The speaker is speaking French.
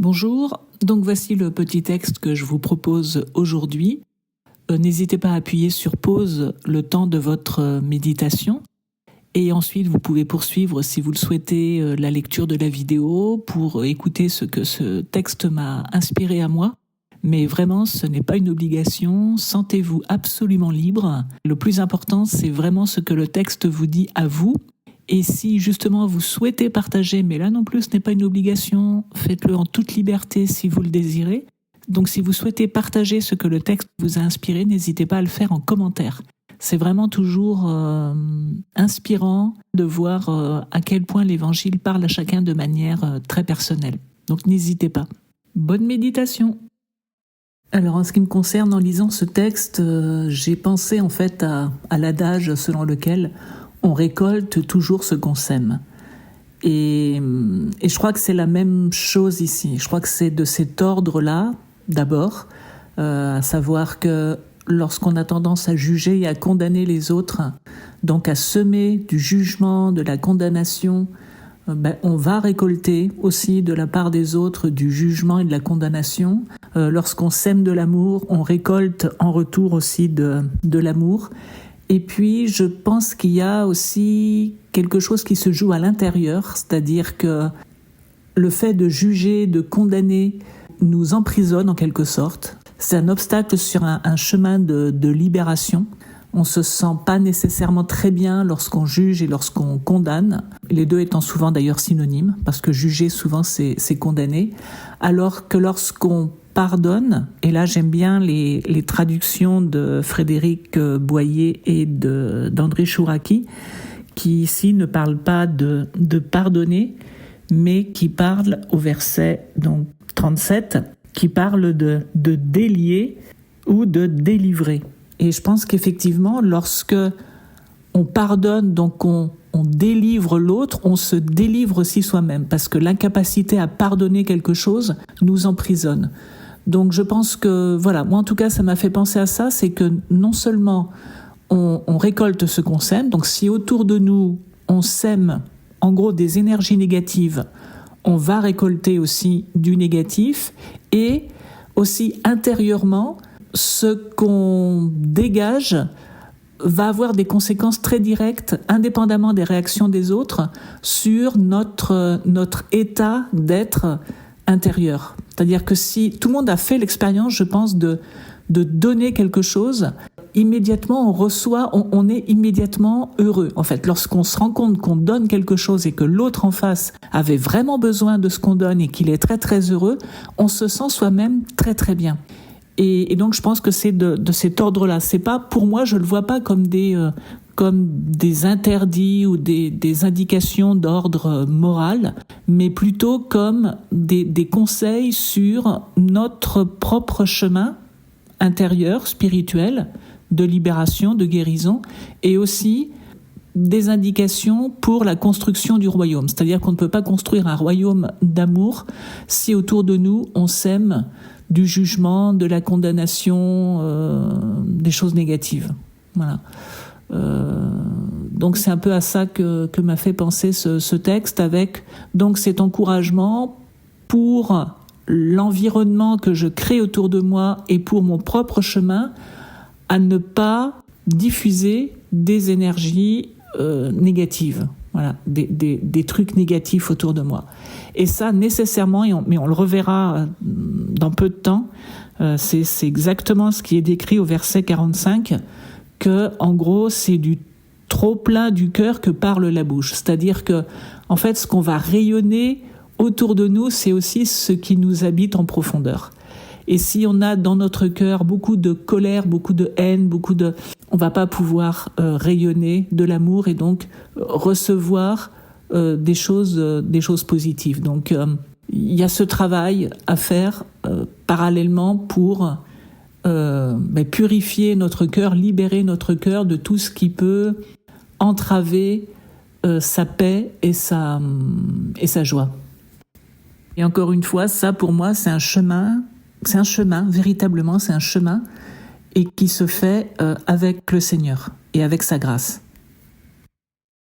Bonjour, donc voici le petit texte que je vous propose aujourd'hui. N'hésitez pas à appuyer sur pause le temps de votre méditation et ensuite vous pouvez poursuivre si vous le souhaitez la lecture de la vidéo pour écouter ce que ce texte m'a inspiré à moi. Mais vraiment, ce n'est pas une obligation, sentez-vous absolument libre. Le plus important, c'est vraiment ce que le texte vous dit à vous. Et si justement vous souhaitez partager, mais là non plus ce n'est pas une obligation, faites-le en toute liberté si vous le désirez. Donc si vous souhaitez partager ce que le texte vous a inspiré, n'hésitez pas à le faire en commentaire. C'est vraiment toujours inspirant de voir à quel point l'Évangile parle à chacun de manière très personnelle. Donc n'hésitez pas. Bonne méditation. Alors en ce qui me concerne, en lisant ce texte, j'ai pensé en fait à l'adage selon lequel on récolte toujours ce qu'on sème. Et je crois que c'est la même chose ici. Je crois que c'est de cet ordre-là, d'abord, à savoir que lorsqu'on a tendance à juger et à condamner les autres, donc à semer du jugement, de la condamnation, on va récolter aussi de la part des autres du jugement et de la condamnation. Lorsqu'on sème de l'amour, on récolte en retour aussi de l'amour. Et puis, je pense qu'il y a aussi quelque chose qui se joue à l'intérieur, c'est-à-dire que le fait de juger, de condamner, nous emprisonne en quelque sorte. C'est un obstacle sur un chemin de libération. On ne se sent pas nécessairement très bien lorsqu'on juge et lorsqu'on condamne, les deux étant souvent d'ailleurs synonymes, parce que juger souvent c'est condamner, alors que lorsqu'on pardonne, et là j'aime bien les traductions de Frédéric Boyer et d'André Chouraki, qui ici ne parlent pas de pardonner, mais qui parlent au verset donc 37, qui parle de délier ou de délivrer. Et je pense qu'effectivement, lorsque on pardonne, donc on délivre l'autre, on se délivre aussi soi-même, parce que l'incapacité à pardonner quelque chose nous emprisonne. Donc je pense que, voilà, moi en tout cas ça m'a fait penser à ça, c'est que non seulement on récolte ce qu'on sème, donc si autour de nous on sème en gros des énergies négatives, on va récolter aussi du négatif, et aussi intérieurement, ce qu'on dégage va avoir des conséquences très directes, indépendamment des réactions des autres, sur notre état d'être intérieur. C'est-à-dire que si tout le monde a fait l'expérience, je pense, de donner quelque chose, immédiatement on reçoit, on est immédiatement heureux. En fait, lorsqu'on se rend compte qu'on donne quelque chose et que l'autre en face avait vraiment besoin de ce qu'on donne et qu'il est très très heureux, on se sent soi-même très très bien. Et donc je pense que c'est de cet ordre-là. C'est pas, pour moi, je le vois pas comme des interdits ou des indications d'ordre moral, mais plutôt comme des conseils sur notre propre chemin intérieur, spirituel, de libération, de guérison, et aussi des indications pour la construction du royaume. C'est-à-dire qu'on ne peut pas construire un royaume d'amour si autour de nous on sème du jugement, de la condamnation, des choses négatives. Voilà. Donc c'est un peu à ça que m'a fait penser ce texte, avec donc cet encouragement pour l'environnement que je crée autour de moi et pour mon propre chemin, à ne pas diffuser des énergies négatives. Voilà, des trucs négatifs autour de moi. Et ça, nécessairement, mais on le reverra dans peu de temps, c'est exactement ce qui est décrit au verset 45, que, en gros, c'est du trop plein du cœur que parle la bouche. C'est-à-dire que, en fait, ce qu'on va rayonner autour de nous, c'est aussi ce qui nous habite en profondeur. Et si on a dans notre cœur beaucoup de colère, beaucoup de haine, on va pas pouvoir rayonner de l'amour et donc recevoir des choses positives. Donc il y a ce travail à faire parallèlement pour purifier notre cœur, libérer notre cœur de tout ce qui peut entraver sa paix et sa joie. Et encore une fois, ça pour moi c'est un chemin, véritablement c'est un chemin, et qui se fait avec le Seigneur et avec sa grâce.